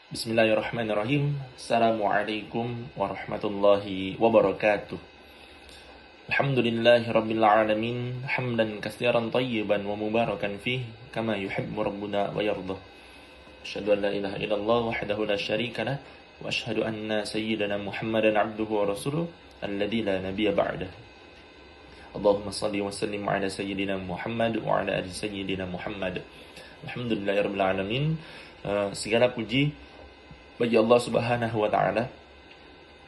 Bismillahirrahmanirrahim. Assalamualaikum warahmatullahi wabarakatuh. Alhamdulillahi rabbil alamin. Hamdan katsiran tayyiban wa mubarakan fih kama yuhibbu rabbuna wa yardah. Asyhadu an la ilaha illallah wahdahu la syarika lah wa asyhadu anna sayyidana Muhammadan abduhu wa rasuluh alladzi la nabiyya ba'dah. Allahumma shalli wa sallim ala sayyidina Muhammad wa ala ali sayyidina Muhammad. Alhamdulillahi rabbil alamin. Segala puji bagi Allah Subhanahu wa taala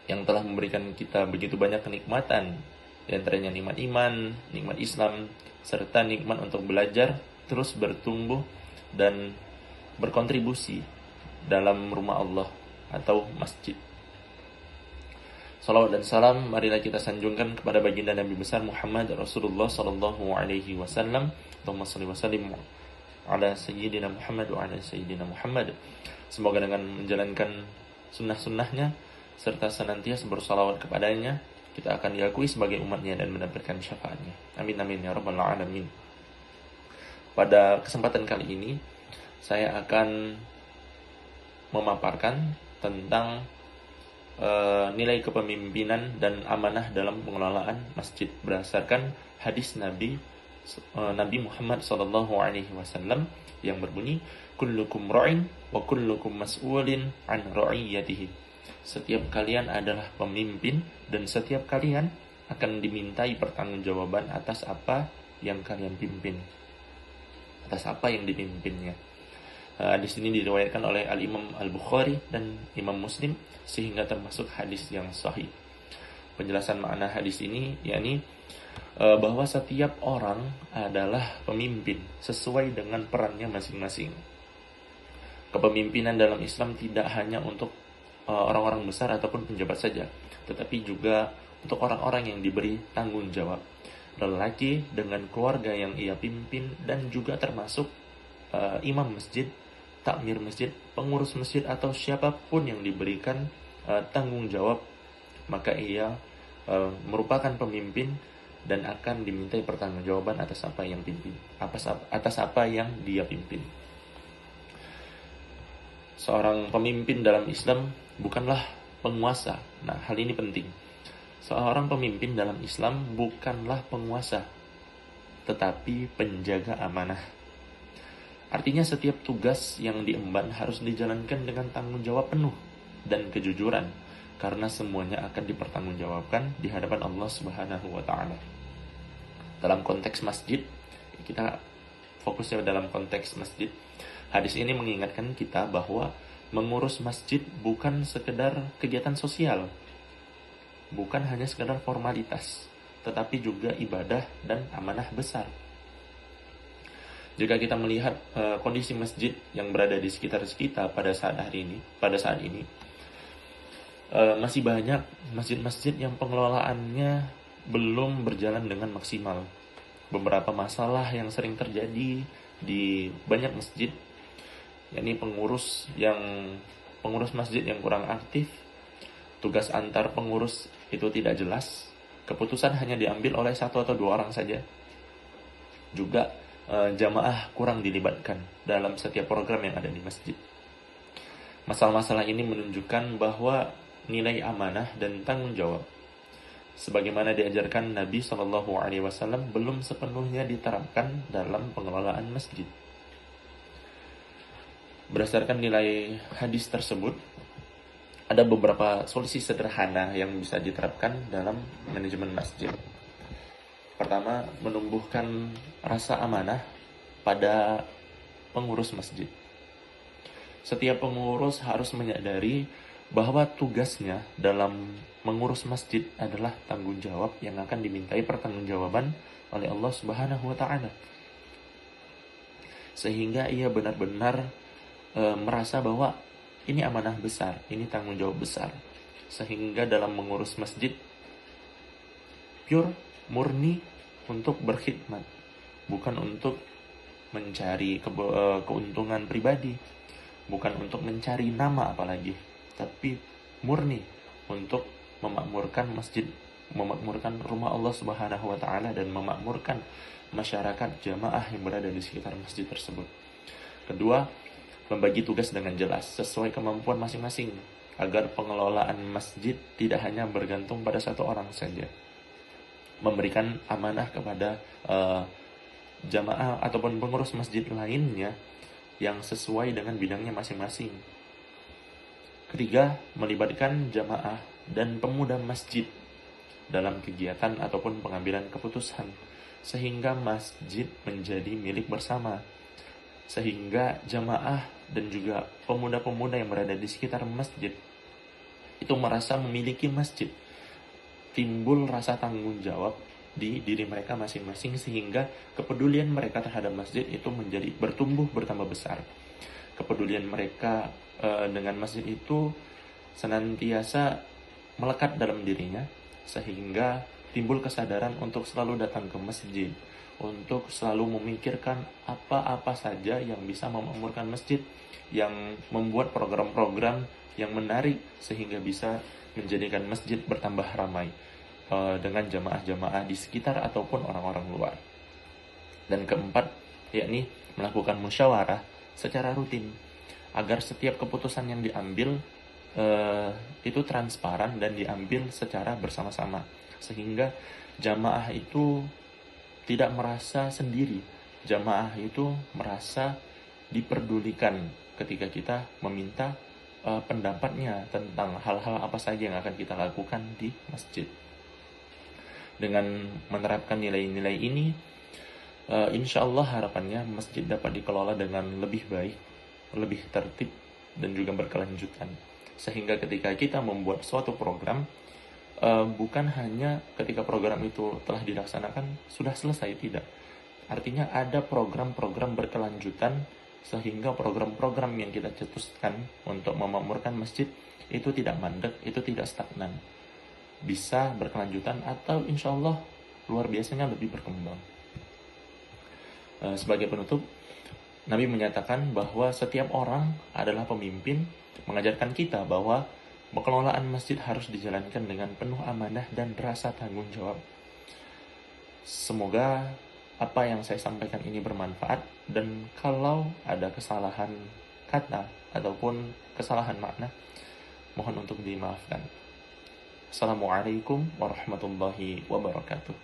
yang telah memberikan kita begitu banyak kenikmatan, di antaranya nikmat iman, nikmat Islam, serta nikmat untuk belajar, terus bertumbuh dan berkontribusi dalam rumah Allah atau masjid. Salawat dan salam marilah kita sanjungkan kepada baginda Nabi besar Muhammad Rasulullah sallallahu alaihi wasallam. Allahumma shalli wa sallim ala sayyidina Muhammad wa ala sayyidina Muhammad. Semoga dengan menjalankan sunnah-sunnahnya serta senantiasa bersalawat kepadanya, kita akan diakui sebagai umatnya dan mendapatkan syafaatnya. Amin amin ya rabbal alamin. Pada kesempatan kali ini saya akan memaparkan tentang nilai kepemimpinan dan amanah dalam pengelolaan masjid berdasarkan hadis Nabi Muhammad SAW yang berbunyi, kullukum ra'in wa kullukum mas'ulin an ra'iyatihi. Setiap kalian adalah pemimpin dan setiap kalian akan dimintai pertanggungjawaban atas apa yang kalian pimpin, atas apa yang dipimpinnya. Hadis ini diriwayatkan oleh Al-Imam Al-Bukhari dan Imam Muslim sehingga termasuk hadis yang sahih. Penjelasan makna hadis ini yakni bahwa setiap orang adalah pemimpin sesuai dengan perannya masing-masing. Kepemimpinan dalam Islam tidak hanya untuk orang-orang besar ataupun penjabat saja, tetapi juga untuk orang-orang yang diberi tanggung jawab. Lelaki dengan keluarga yang ia pimpin dan juga termasuk imam masjid, takmir masjid, pengurus masjid atau siapapun yang diberikan tanggung jawab, maka ia merupakan pemimpin dan akan dimintai pertanggungjawaban atas apa yang atas apa yang dia pimpin. Seorang pemimpin dalam Islam bukanlah penguasa. Nah, hal ini penting. Seorang pemimpin dalam Islam bukanlah penguasa, tetapi penjaga amanah. Artinya setiap tugas yang diemban harus dijalankan dengan tanggung jawab penuh dan kejujuran, karena semuanya akan dipertanggungjawabkan di hadapan Allah Subhanahu wa taala. Dalam konteks masjid, kita fokusnya dalam konteks masjid. Hadis ini mengingatkan kita bahwa mengurus masjid bukan sekedar kegiatan sosial, bukan hanya sekedar formalitas, tetapi juga ibadah dan amanah besar. Jika kita melihat kondisi masjid yang berada di sekitar kita pada saat ini, masih banyak masjid-masjid yang pengelolaannya belum berjalan dengan maksimal. Beberapa masalah yang sering terjadi di banyak masjid, yakni pengurus masjid yang kurang aktif, tugas antar pengurus itu tidak jelas, keputusan hanya diambil oleh satu atau dua orang saja. Juga jamaah kurang dilibatkan dalam setiap program yang ada di masjid. Masalah-masalah ini menunjukkan bahwa nilai amanah dan tanggung jawab sebagaimana diajarkan Nabi SAW belum sepenuhnya diterapkan dalam pengelolaan masjid. Berdasarkan nilai hadis tersebut, ada beberapa solusi sederhana yang bisa diterapkan dalam manajemen masjid. Pertama, menumbuhkan rasa amanah pada pengurus masjid. Setiap pengurus harus menyadari bahwa tugasnya dalam mengurus masjid adalah tanggung jawab yang akan dimintai pertanggungjawaban oleh Allah Subhanahu wa taala. Sehingga ia benar-benar merasa bahwa ini amanah besar, ini tanggung jawab besar. Sehingga dalam mengurus masjid pure, murni untuk berkhidmat, bukan untuk mencari keuntungan pribadi, bukan untuk mencari nama apalagi, tapi murni untuk memakmurkan masjid, memakmurkan rumah Allah Subhanahu wa taala dan memakmurkan masyarakat jamaah yang berada di sekitar masjid tersebut. Kedua, membagi tugas dengan jelas sesuai kemampuan masing-masing agar pengelolaan masjid tidak hanya bergantung pada satu orang saja. Memberikan amanah kepada jamaah ataupun pengurus masjid lainnya yang sesuai dengan bidangnya masing-masing. Ketiga, melibatkan jamaah dan pemuda masjid dalam kegiatan ataupun pengambilan keputusan, sehingga masjid menjadi milik bersama. Sehingga jamaah dan juga pemuda-pemuda yang berada di sekitar masjid itu merasa memiliki masjid. Timbul rasa tanggung jawab di diri mereka masing-masing, sehingga kepedulian mereka terhadap masjid itu menjadi bertumbuh bertambah besar. Kepedulian mereka dengan masjid itu senantiasa melekat dalam dirinya, sehingga timbul kesadaran untuk selalu datang ke masjid, untuk selalu memikirkan apa-apa saja yang bisa memakmurkan masjid, yang membuat program-program yang menarik sehingga bisa menjadikan masjid bertambah ramai dengan jamaah-jamaah di sekitar ataupun orang-orang luar. Dan keempat, yakni melakukan musyawarah secara rutin agar setiap keputusan yang diambil itu transparan dan diambil secara bersama-sama, sehingga jamaah itu tidak merasa sendiri. Jamaah itu merasa diperdulikan ketika kita meminta pendapatnya tentang hal-hal apa saja yang akan kita lakukan di masjid. Dengan menerapkan nilai-nilai ini, insya Allah harapannya masjid dapat dikelola dengan lebih baik, lebih tertib, dan juga berkelanjutan. Sehingga ketika kita membuat suatu program, bukan hanya ketika program itu telah dilaksanakan sudah selesai, tidak. Artinya ada program-program berkelanjutan, sehingga program-program yang kita cetuskan untuk memakmurkan masjid itu tidak mandek, itu tidak stagnan, bisa berkelanjutan atau insya Allah luar biasanya lebih berkembang. Sebagai penutup, Nabi menyatakan bahwa setiap orang adalah pemimpin, mengajarkan kita bahwa pengelolaan masjid harus dijalankan dengan penuh amanah dan rasa tanggung jawab. Semoga apa yang saya sampaikan ini bermanfaat, dan kalau ada kesalahan kata ataupun kesalahan makna, mohon untuk dimaafkan. Assalamualaikum warahmatullahi wabarakatuh.